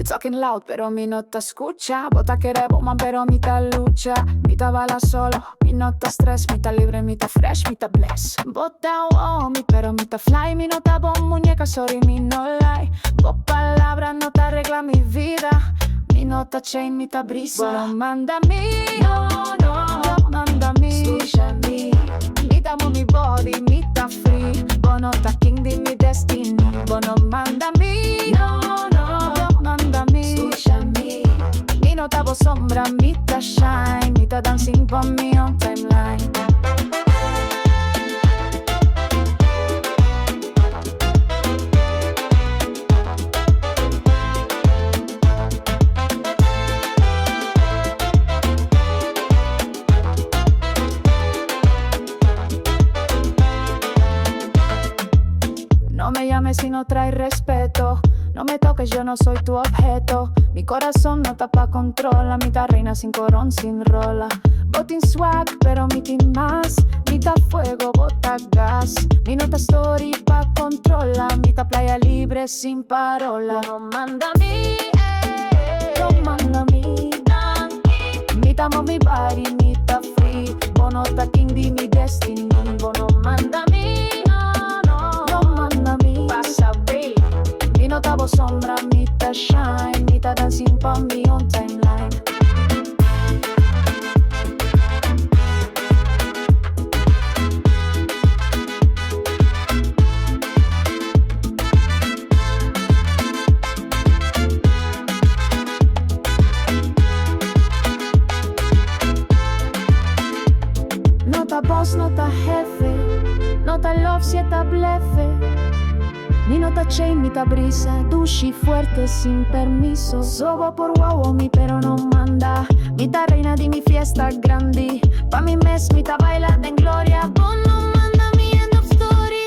Talking loud, pero mi no te escucha. Bota que eres woman, pero mi te lucha. Mi te bala solo, mi no te stress. Mi te libre, mi te fresh, mi te bless. Bota oh, mi pero mi te fly. Mi no te bon muñeca, sorry, mi no lie. Dos palabras no te arregla mi vida. Mi no te chain, mi te brisa. Bueno, manda a mí, no, manda a mí. Escucha a mí. Mi te amo mi body, mi te free. Bueno, te king di mi destino. Bueno, manda a mí, no, manda a mí. Escucha a mí. Mi no te hago sombra, mi te shine. Mi te dancing por mi on timeline. No me llames si no traes respeto. No me toques, yo no soy tu objeto. Mi corazón no tapa controla. Mitad reina sin corón, sin rola. Botin swag, pero mi team más. Mitad fuego, bota gas. Mi nota story pa' controla. Mitad playa libre sin parola. No manda a mí, no manda a mí. Mitad amo mi body, mitad free. Bono ta king di mi destiny. Bono manda a mí. Mi no te hago sombra, mi te shine. Mi te dancing pa' mi on timeline. No te boss, no te jefe. No te love si te blefe. Mi no te chain, mi te brisa. Dushi fuerte sin permiso. Sobo por guau, mi pero no manda. Mi te reina di mi fiesta grandi. Pa' mi mes, mi te baila en gloria. Vos no manda mi end of story.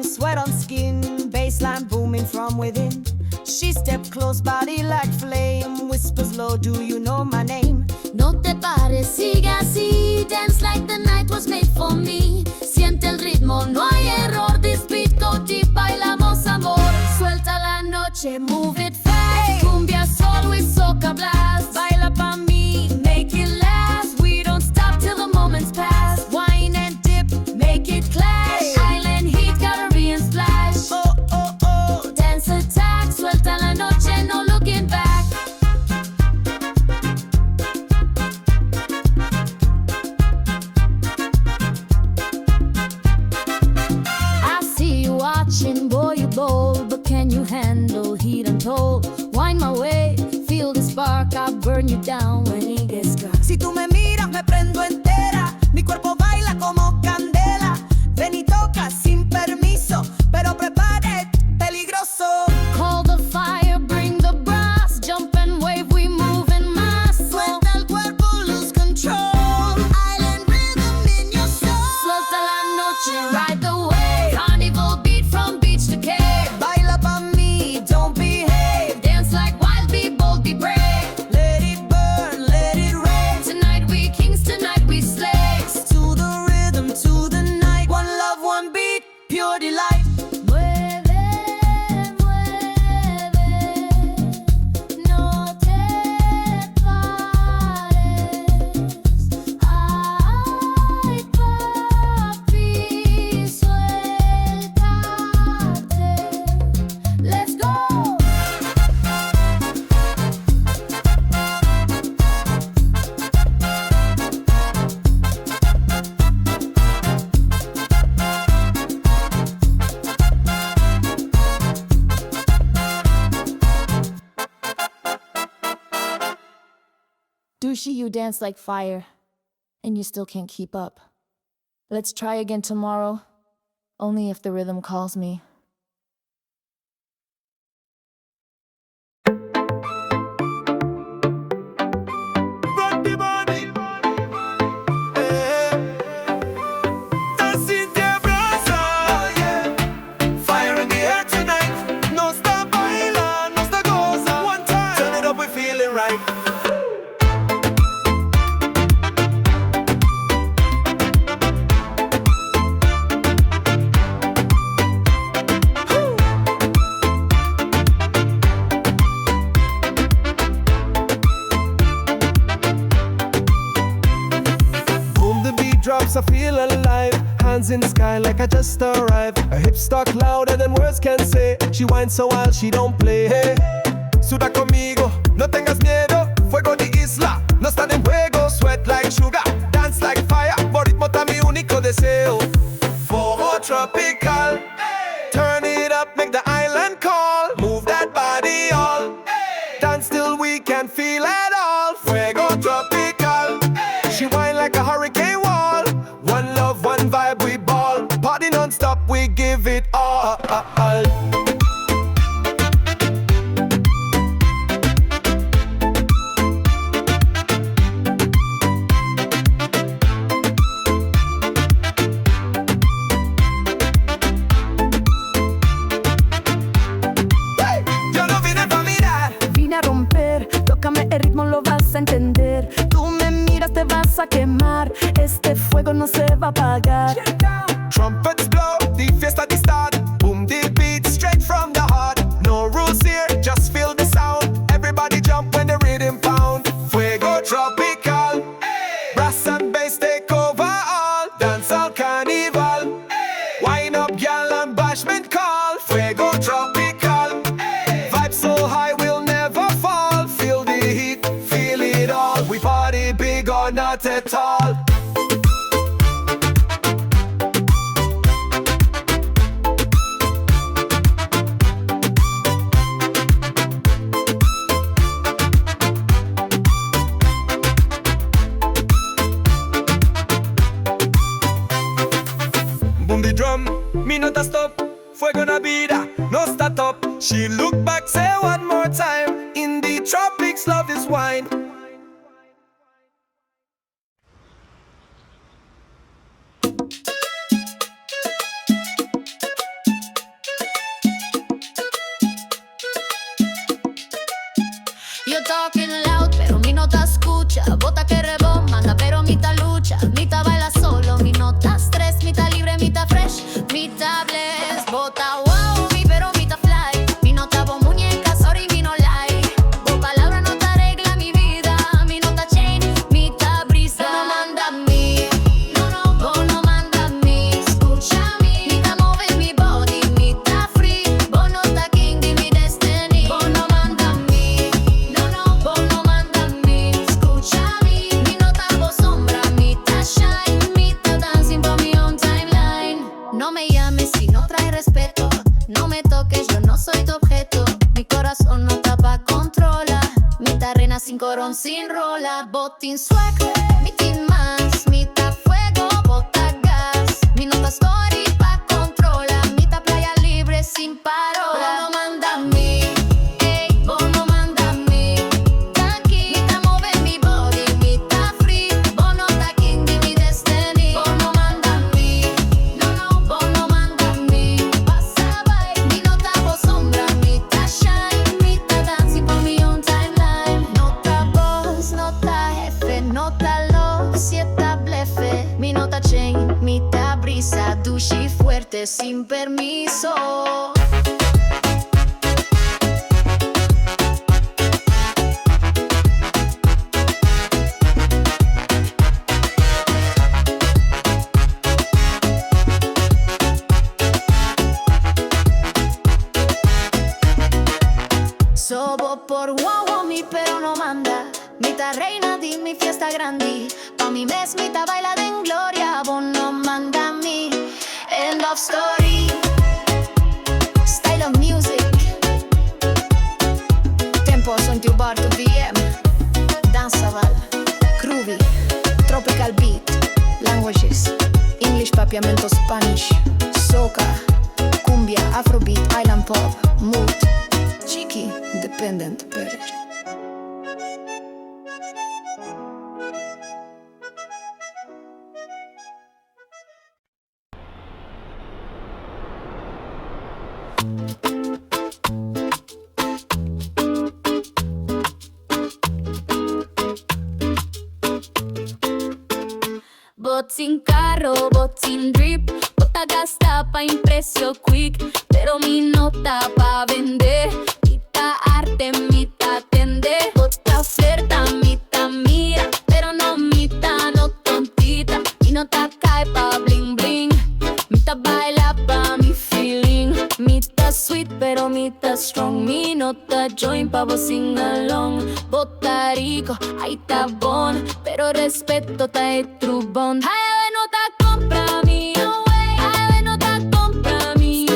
Sweat on skin, baseline booming from within. She stepped close, body like flame. Whispers low, do you know my name? No te pares, sigue así. Dance like the night was made for me. Siente el ritmo, no hay error. This beat go deep, bailamos amor. Suelta la noche, move it fast. Cumbia soul with soca blast. Baila pa' mí, make it last. We don't stop till the moment's past. Wine and dip, make it clash. Island heat, Caribbean splash. Oh, oh, oh. Dance attack, suelta la noche, no looking back. I see you watching, boy, you bold, but can you handle heat untold? Wind my way, feel the spark, I'll burn you down when it gets dark. Si tú me miras, me prendo entera. Mi cuerpo baila como candela. Ven y toca sin permiso, pero prepare, peligroso. Call the fire, bring the brass. Jump and wave, we move en mass. Suelta el cuerpo, lose control. Island rhythm in your soul. Suelta la noche, ride the wave. Carnival beat from beach to cave. Baila pa' mí, don't behave. Dance like wild, be bold, be brave. Let it burn, Douchey, you dance like fire, and you still can't keep up. Let's try again tomorrow, only if the rhythm calls me. Run the money. Dancing de brasa. Fire in the air tonight. No está baila, no está goza. One time, turn it up, we're feeling right. Boom, the beat drops, I feel alive. Hands in the sky like I just arrived. Her hips talk louder than words can say. She whines so wild, she don't play. Hey, suda conmigo, no tengas miedo. Fuego de isla, no está en juego. Sweat like sugar, dance like fire. Por ritmo está mi único deseo. Fuego tropical, turn it up, make the island call. Move that body all, dance till we can't feel at all. Fuego tropical, she whine like a hurricane wall. One love, one vibe, we ball. Party non-stop, we give it all. Hey, yo no vine pa' mirar. Vine a romper, tócame el ritmo, lo vas a entender. Tú me miras, te vas a quemar. Este fuego no se va a apagar. Trumpets blow, the fiesta di start. Boom, the beat straight from the heart. No rules here, just feel the sound. Everybody jump when the rhythm pound. Fuego tropical, brass and bass take over all. Dance all carnival, wine up, gal and bashment call. Fuego tropical, vibe so high we'll never fall. Feel the heat, feel it all. We party big or not at all. Boom the drum, me not a stop. Fuego na vida, no start up. She look back, say one more time. In the tropics, love is wine. You're talking loud, pero mi nota escucha. Bota que rebomanda, pero mitad lucha. Mitad baila solo, mi nota stress. Mitad libre, mitad fresh, mitad bless. Bota wow, mi pero mitad fly. Mi nota bo muñeca, sorry, mi no lie. Bo palabra no te arregla mi vida. Mi nota chain, mitad brisa. No manda a mí, no, bo no manda a mí. Escucha a mí, mitad move mi body, mitad free. Bo nota king di mi destiny. Bo no manda a mí, no, bo no manda a mí. Escucha a mí, mi nota bo sombra, mitad shine, mitad dancing por mi own timeline. No me llames si no trae respeto. No me toques, yo no soy tu objeto. Mi corazón no tapa, controla. Mitad reina sin corón, sin rola. Botín swag, mitad más, mitad fuego, bota gas. Mi nota story pa' controla. Mitad playa libre sin parola. No manda a mí, ey, vos no manda a mí. Aquí, mitad move mi body, mitad free. Vos no ta king de mi destiny. Vos no manda a mí, no, vos no manda a mí. Pasa bye, mi nota vos sombra, mitad shine, mitad dancing por mi own timeline. Nota boss, nota jefe, nota lo, sieta blefe. Mi nota chain, mitad brisa, douche y fuerte sin permiso. Sobo por wow, mi pero no manda. Mitad reina di mi fiesta grande. Pa' mi mes, mitad baila en gloria. Vos no manda a mí. End of story. Style of music. Tempo son tu bar, tu VM. Danza val. rapeamento Spanish, soca, cumbia, afrobeat, island pop, mood, chiqui, independent, pero Bot sin carro, bot sin drip, bota gasta pa' imprecio quick, pero mi nota pa' vender, mitad arte, mitad tender, bota oferta, mitad mira, pero no mitad, no tontita, mi nota cae pa' bling bling, mitad baila pa' mi feeling, mitad sweet, pero mitad strong, mi nota joint pa' vos sing along, bota rico, ahí tá bon, pero respeto ta de true bond. Ay, nota compra mi away, ay, nota compra mi,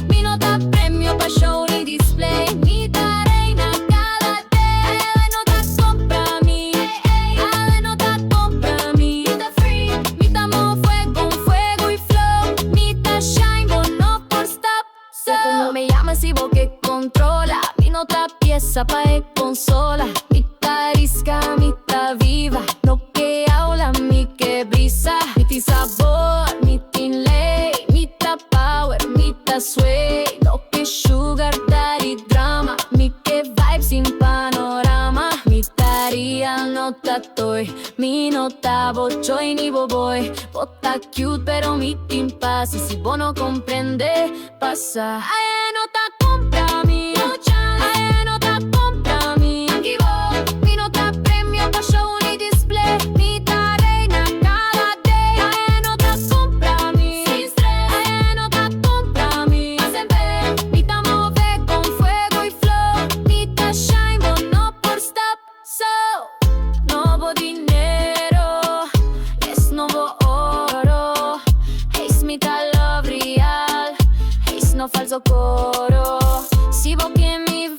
mi nota premio pa' show ni display, mitad reina cada day. Ay, nota compra mi, ay, nota compra mi, mitad free, mitad mo fuego y flow, mitad shine, bono por stop. So, no me llamas si vos que controla, mi nota pieza pa' de consola, mitad risca, mitad viva, no que habla, mi que brisa, mitad sabor, mitad ley, mitad power, mitad sway, no que sugar daddy drama, mi que vibe sin panorama, mitad real nota toy, mi nota bochoy ni boboy, bota cute pero mi team pasa, y si vos no comprende, pasa. Ay, nota compra mi, ay, nota compra mi, aquí voy, mi nota premio pa' show ni display, mitad reina cada day. Ay, nota compra mi, sin stress, ay, nota compra mi, hacen ver, mitad move con fuego y flow, mitad shine, bono por stop. So, nuevo dinero, es nuevo oro, es mitad love real, es no falso coro. Si vos que mi vibe,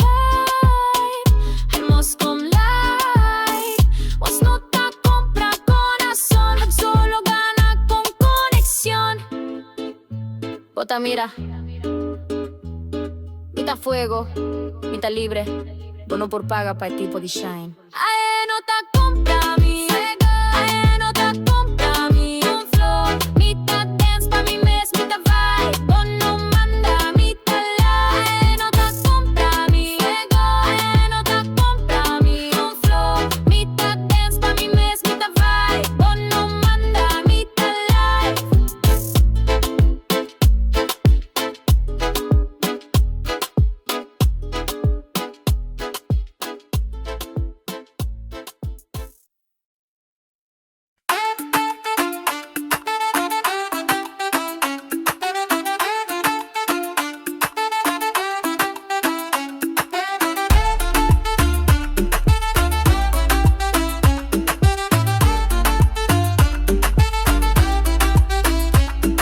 hemos con light, vos no te compra corazón, solo gana con conexión. Bota mira, mitad fuego, mitad libre, bono por paga pa' el tipo de shine. Ay, no te compra mi, ay, no te compra mi, un flow, mitad dance pa' mi mes, mitad vibe, bono manda, mitad light. Ay, no te compra mi, ay, no te compra mi, un flow, mitad dance pa' mi mes, mitad vibe, bono manda, mitad light.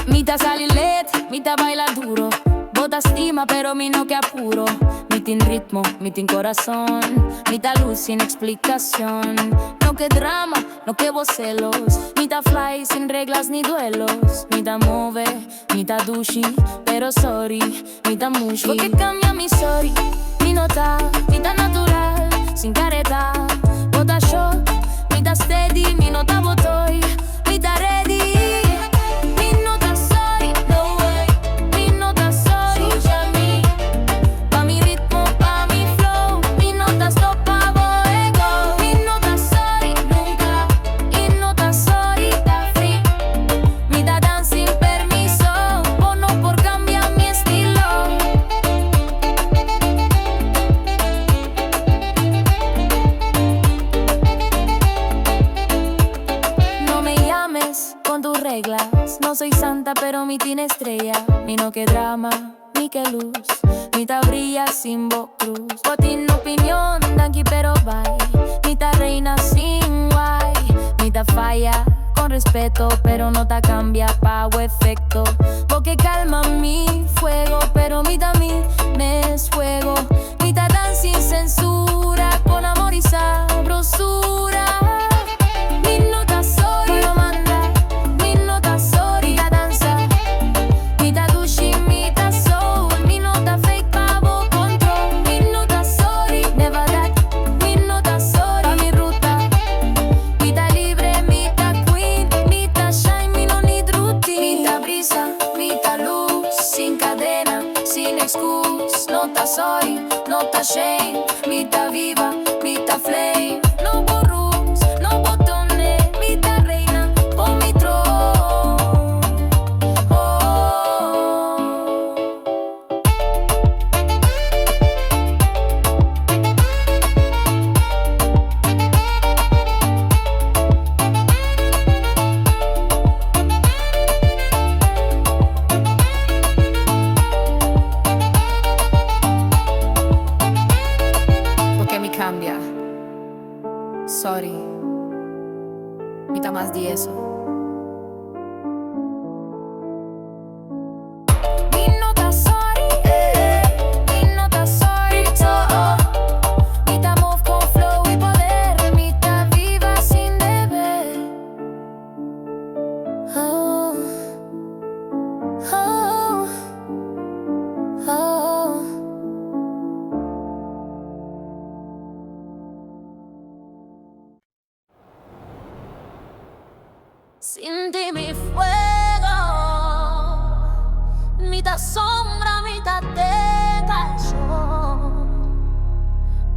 Mitad salilet, mitad baila duro, bota estima pero mi no que apuro, mitad en ritmo, mitad en corazón, mitad luz sin explicación, no que drama, no que vos celos, mitad fly sin reglas ni duelos, mitad move, mitad dushi, pero sorry, mitad mushi, porque cambia mi sorry, mi nota, mitad natural, sin careta, bota shot, mitad steady, mi nota botoy, mitad ready. No soy santa pero mi tiene estrella, mi no que drama, mi que luz, mitad brilla sin voz cruz. Botín opinión, danqui pero bye, mitad reina sin guay, mitad falla con respeto pero no te cambia pa' o efecto. Porque calma mi fuego pero mitad mí me es fuego, mitad dan sin censura, con amor y sabrosura. Mi nota soy, lo manda, mi nota soy, mitad cambia. Sorry. Mita más di eso. Mi nota sorry, mi nota sorry, Mita move con flow y poder, Mita viva sin deber. Oh, oh, oh. Sin ti mi fuego, mitad sombra, mitad teta el sol.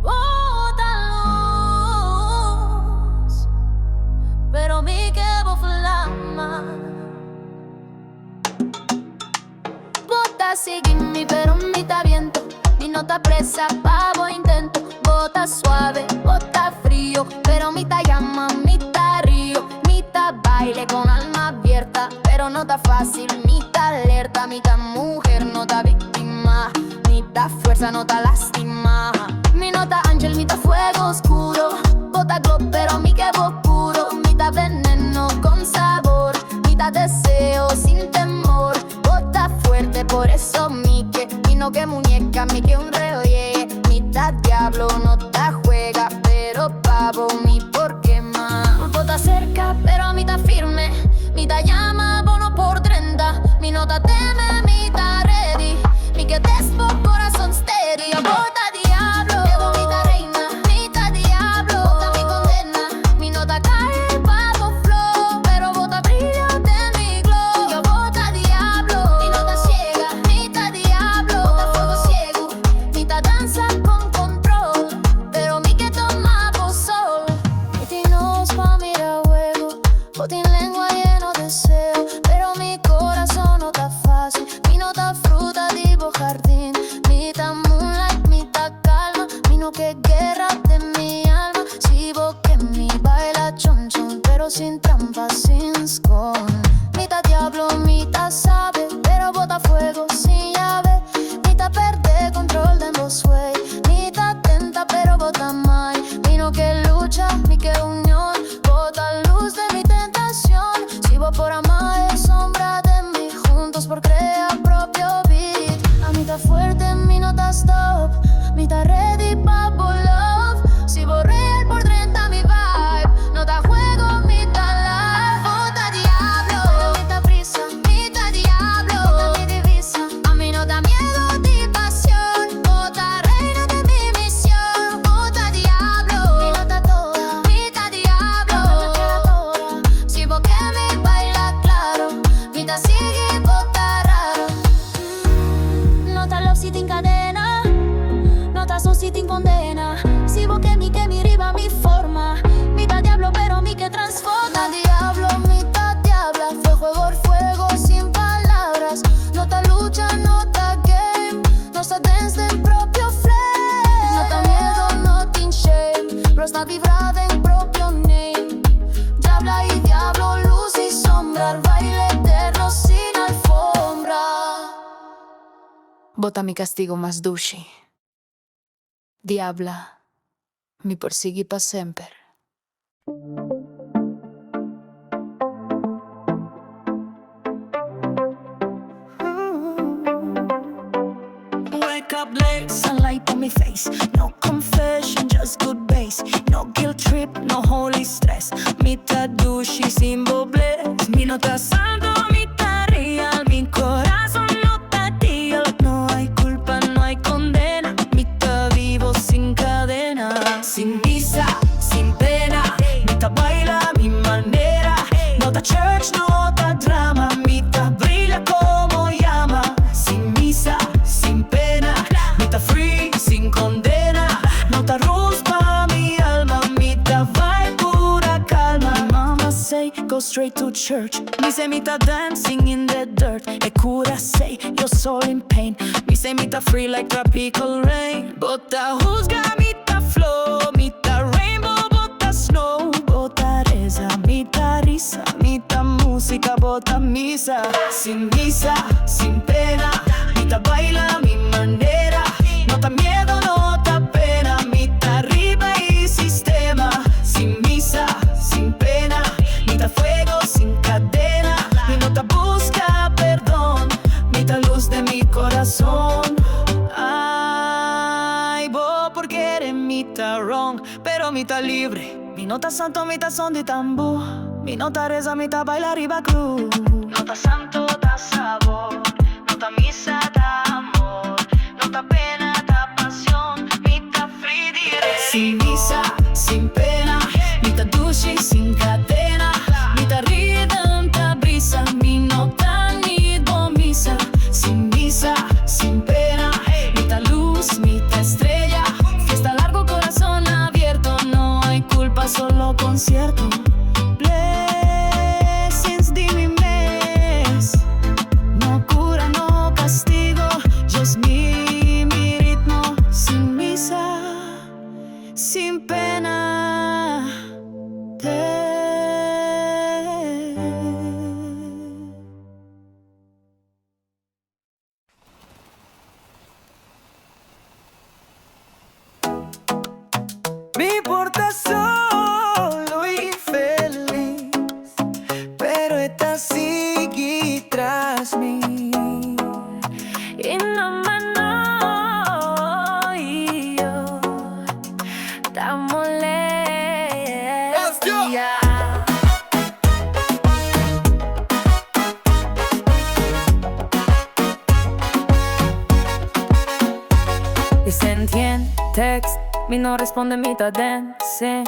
Bota luz, pero mi quebo flama. Bota seguimi, pero mitad viento. Mi nota presa, pavo intento. Bota suave, bota frío, pero mitad llama, mitad río. Mitad baile con alma abierta, pero no está fácil, mitad alerta, mitad mujer, no está víctima, mitad fuerza, no está lástima. Mi nota ángel, mitad fuego oscuro, bota glow, pero mi quebo puro, mitad veneno con sabor, mitad deseo sin temor, bota fuerte, por eso mi que, y no que muñeca, mi que un reo llegue, mitad diablo, no ta juega, pero pavo, mi por qué más. Bota cerca, pero mitad firme, mitad llama, bono por 30, mi nota teme, mitad ready, mi que despo corazón stereo, bota diablo, quedo mitad reina, mitad diablo, bota mi condena, mi nota cae, pavo flow, pero bota brillo de mi glow, yo bota diablo, mi nota ciega, mitad diablo, bota fuego ciego, mitad danza con control, pero mi que toma pozol, y ti nos pa' mirar juego, botín lengua lleno de deseo, pero mi corazón no está fácil, mi nota fruta tipo jardín, mitad moonlight, mitad calma, mi no que guerra de mi alma, si vos que mi baila chon chon, pero sin trampa, sin scorn, mitad diablo, mitad sabe, pero bota fuego sin llave, mitad perde control de vos way, mitad tenta pero bota mal, mi no que lucha, mi que unión, bota luz de mi tentación, si vos por amar es sombra de mí, juntos por crear propio beat, a mitad fuerte, mi nota stop, mitad ready pa' love, si vos real por 30 mi vibe, nota juego, mitad life, bota diablo, pero mitad prisa, mitad diablo, bota mi divisa, a mí no da miedo ni pasión, bota reina de mi misión, bota diablo, mi nota toda, mitad diablo, si vos que me baila claro, mitad sigue y bota raro, nota love si te encadena, nota so si te condena, si vos que mi riba mi forma, mitad diablo pero mi que transforma, diablo, mitad diabla, fuego por fuego sin palabras, nota lucha, nota game, nota dance del propio flame, nota miedo, nota in shame, pero está vibrada en propio name, diabla y diablo, luz y sombra, el baile eterno sin alfombra. Bota mi castigo más dulce. Diabla, mi persigui pa' sempre. Wake up late, sunlight on my face. No confession, just good bass. No guilt trip, no holy stress. Mitad douche sin doblez. Mi nota saldo, mitad real. Mi corazón no está deal. No hay culpa, no hay condena. Mitad vivo sin cadena. Sin misa, sin pena. Mitad baila a mi manera. No está church, no está drama. Mitad brilla como llama. Sin misa, sin pena. Mitad free, sin condena. Nota rules pa' mi alma. Mitad vibe, pura calma. Mi mama say, go straight to church. Me say mitad dancing in the dirt. E cura say, yo soul in pain. Me say mitad free like tropical rain. Bota juzga, mitad flow. Mitad rainbow, bota snow. Bota reza, mitad risa. Mitad música, bota misa. Sin misa, sin pena. Mitad baila a mi manera. No ta miedo, no ta pena. Mitad arriba pero mitad libre. Mi nota santo, mitad son de tambor. Mi nota reza, mitad baila arriba cruz. Nota santo da sabor, nota misa da amor, nota pena da pasión, mitad free direct. Sin misa, sin pena, mitad dushi, sin cadena, mitad rhythm, da brisa, mi nota ni do misa. Sin misa, sin pena, mitad luz, mitad estrella, fiesta largo, corazón abierto, no hay culpa, solo concierto. Blessings de mi mes, no cura, no castigo, just mi ritmo. Sin misa, sin pena, Me importa solo y feliz, pero esta sigue tras mí. y no y yo estamos Let's go. Dicen text, mi no responde, mitad dancing,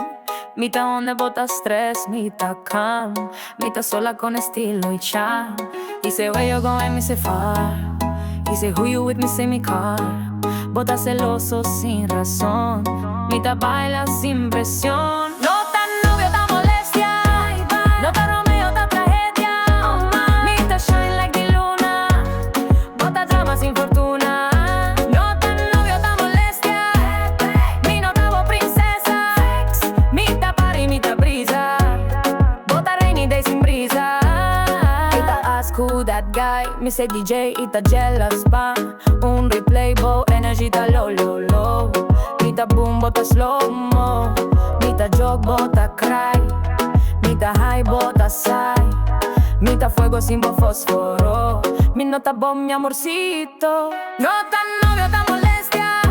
mitad donde bota stress, mitad calm, mitad sola con estilo y charm. Y say where you going, me say far. Y say who you with me, say mi car. Bota celoso sin razón, mitad baila sin presión. No tan novio, tan molestia, no tan Romeo, tan tragedia. Mitad shine like the luna, bota drama sin fortuna. No tan novio, tan molestia, mi notavo princesa. Mitad party, mitad brisa, bota rainy day sin brisa. Ita ask who that guy, me say DJ, ita jealous pa. Un replay, bow energy, ta low, low, low. Mitad boom, bota slow mo. Mitad joke, bota cry. Mitad high, bota sigh. Mitad fuego sin fósforo. Mi nota bomb, mi amorcito. No tan novio, tan molestia,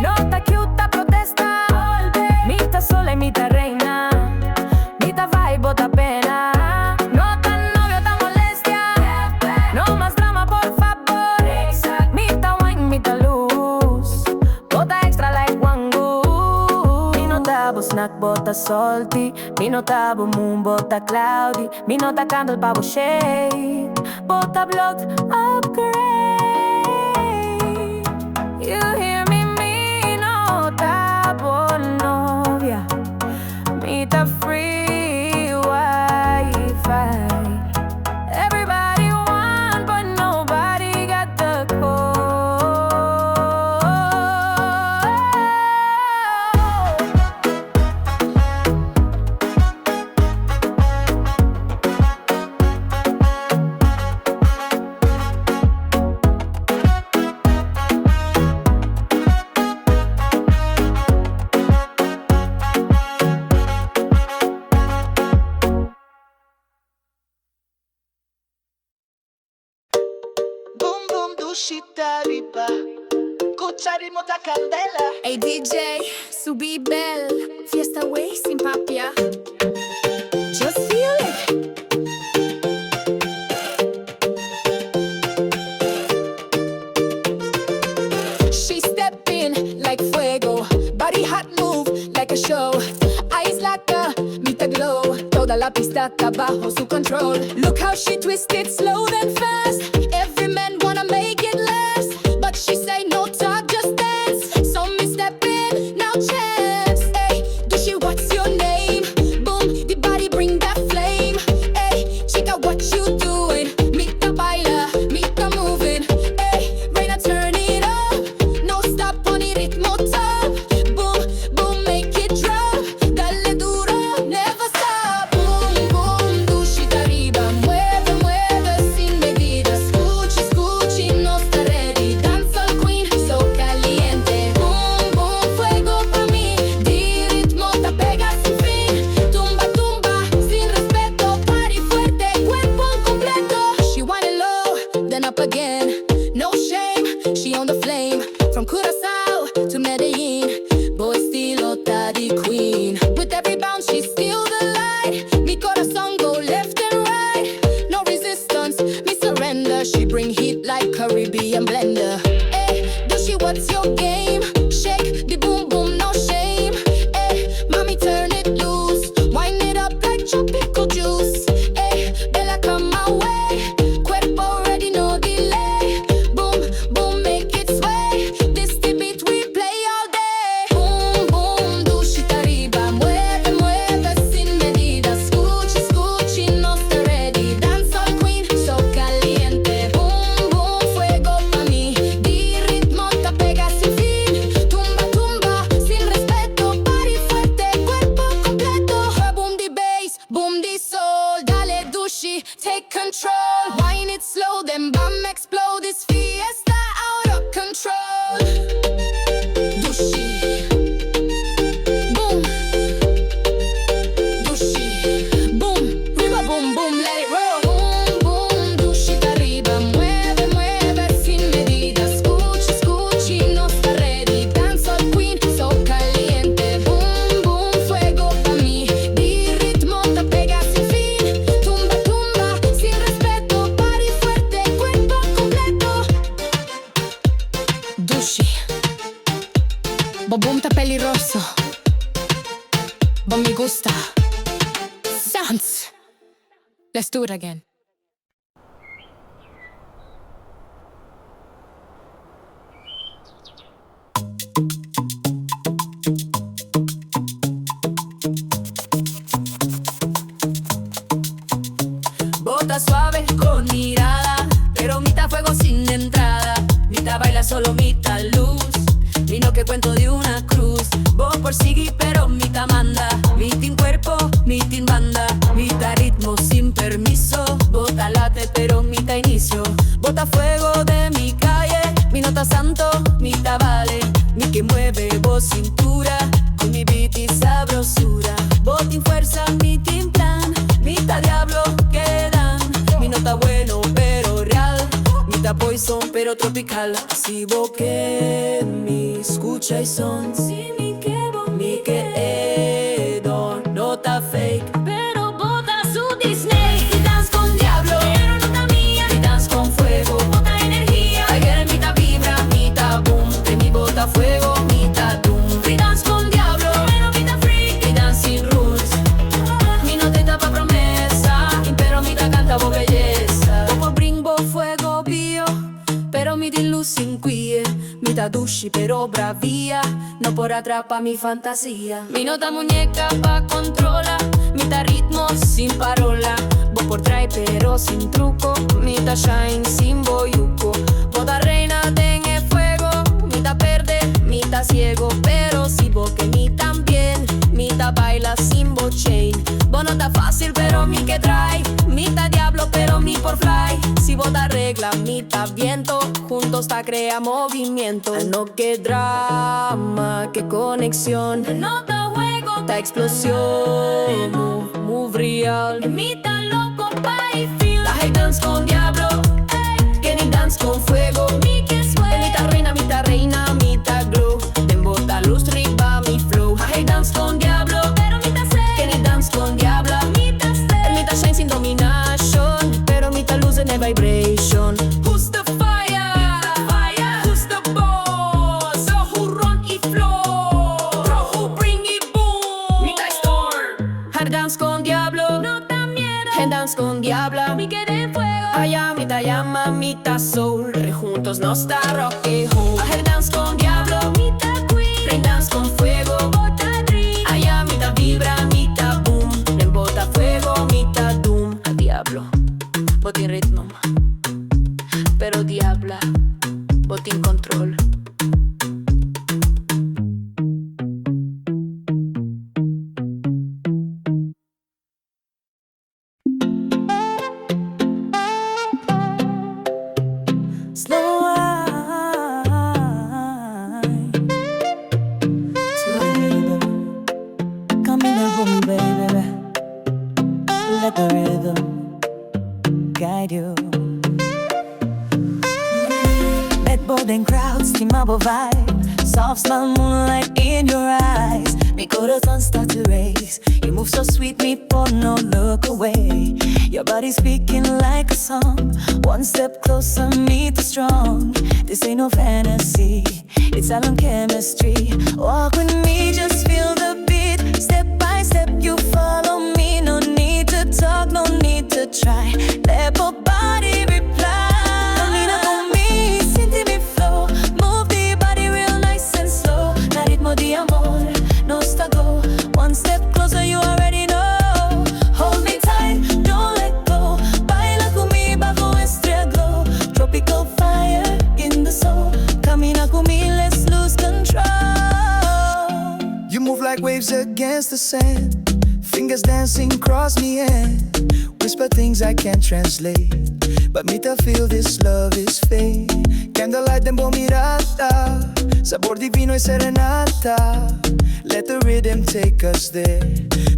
no tan cute, tan protesta. Mitad sola y mitad reina, mitad vibe, bota pena. No tan novio, tan molestia, no más drama, por favor. Mitad wine, mitad luz, bota extra like wangu. Mi notavo snack, bota salty. Mi notavo moon, bota cloudy. Mi nota candle, pavo shade, bota blocked, upgrade. You hear me, mi notavo novia, mitad free Wi-Fi. Everybody want, but nobody got the Boom boom dushita riba, cucharimo ta candela. Hey DJ, subí bell, fiesta way sin papia. Just feel it. She step in like fuego, body hot move like a show. Eyes like a mitad glow, toda la pista está bajo su control. Look how she twisted slow then fast. Every man wanna make it last, but she say no talk, just dance. So me step in, now chance. Hey, do she what's your name? Boom, the body bring that flame. Hey, chica, what you doing? Mita baila, mita moving. Hey, Reina, turn it up. No stop on the ritmo top. Boom, boom, make it drop. Dale duro, never stop. Boom, boom, dushita arriba. Mueve, mueve sin medidas. but me gusta. Sounds. Let's do it again. Bota suave con mirada, pero mitad fuego sin entrada. Mitad baila solo mitad luz, vino que cuento de una cruz. Vos por sigui pero mitad manda, mitin cuerpo, mitin banda. Mitad ritmo sin permiso, bota late pero mitad inicio. Bota fuego de mi calle, mi nota santo, mitad vale. Mi que mueve voz cintura, con mi beat y sabrosura. Botín fuerza, mitin plan, mitad diablo que dan. Mi nota bueno pero real, mitad poison pero tropical. Si vos que me escucha y son, si mi que don, nota fake, pero bota su Disney. Mi dance con diablo, pero nota mía. Mi dance con fuego, bota energía. Ayer mitad vibra, mitad boom, de mi bota fuego, mitad doom. Mi dance con diablo, pero mitad free. Mi dance sin rules, mi nota tapa promesa, pero mitad canta bo belleza. Poco brinco fuego bio, pero mi luz sin quie. Mitad dusci pero bravía, no por atrapa mi fantasía. Mi nota muñeca pa controla, mitad ritmo sin parola. Vos por trai pero sin truco, mitad shine sin boyuco. Boda reina tenga fuego, mitad verde, mitad ciego. Pero si vos que ni tan bien, mitad baila sin chain. Vos no está fácil pero mi que trae, mitad diablo pero mi por fly. Si vos da regla, mitad viento, juntos ta crea movimiento. No que drama, que conexión, no ta juego, ta explosión. Move real, mitad loco pa' y feel. La hate dance con diablo, que ni dance con fuego. Mi que suena, mitad reina, mitad glow. En bota luz riba mi flow. La hate dance con diablo, pero mitad sé, que ni dance con diabla. Mitad sé, mitad shine sin domination, pero mitad luz en el vibration. Who's the fire? Who's the boss? So who run y flow? Bro, who bring it boom? Mitad storm. Hard dance con diablo, no da miedo. Hand dance con diabla, mi que de fuego. Allá mitad llama, mitad soul. Juntos nos está rock and roll. Hard dance con diablo, mitad queen. Rain dance con fuego, bota dream. Allá mitad vibra, mitad boom. En bota fuego, mitad doom. Al diablo, botín ritmo, pero diabla, botín control. Slow wine to the rhythm. Come in and hold me, baby. Let the rhythm guide you. Bedboard and crowds, teamable vibe. Soft smile, moonlight in your eyes. Mi corazón start to race. You move so sweet, me pour no look away. Your body speaking like a song. One step closer, me too strong. This ain't no fantasy, it's all on chemistry. Walk with me, just feel the beat. Step by step, you follow me. No need to talk, no need to try. Let your body reply. Camina con mi, siente mi flow. Move the body real nice and slow. La ritmo de amor, no está go. One step closer, you already know. Hold me tight, don't let go. Baila con mi bajo estrella glow. Tropical fire in the soul. Camina con mi, let's lose control. You move like waves against the sand. Fingers dancing across me and whisper things I can't translate. But me to feel this love is fake. Candlelight en mirada, sabor divino y serenata. Let the rhythm take us there,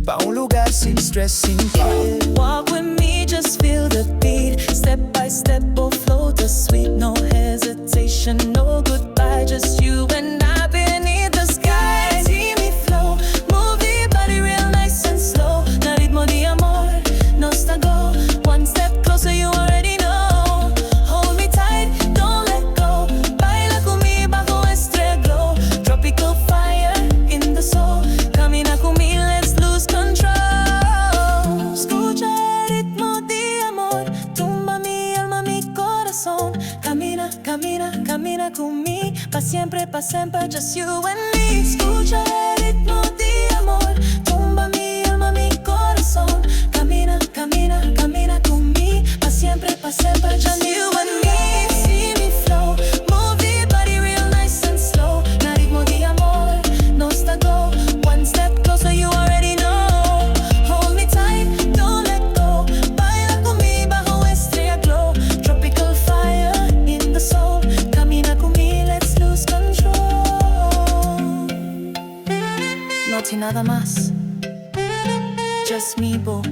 pa' un lugar sin stress, sin care. Walk with me, just feel the beat. Step by step, we'll flow the sweet. No hesitation, no goodbye. Just you and I beneath the sky. See me flow, move the body real nice and slow. La ritmo de amor, no está go. One step closer, you already know. Hold me tight, don't let go. Baila con mi bajo estrella glow. Tropical fire in the soul. Camina con mi, let's lose siempre, just you and me. Escucha el ritmo de amor, tumba mi alma, mi corazón. Camina, camina, camina conmigo, pa' siempre, just you and me. See me flow, move your body real nice and slow. Na ritmo de amor, no está go. One step closer, you already know. Hold me tight, don't let go. Baila conmigo bajo estrella glow. Tropical fire in the soul. Camina conmigo, let's lose control. No tiene nada más, just me, boo.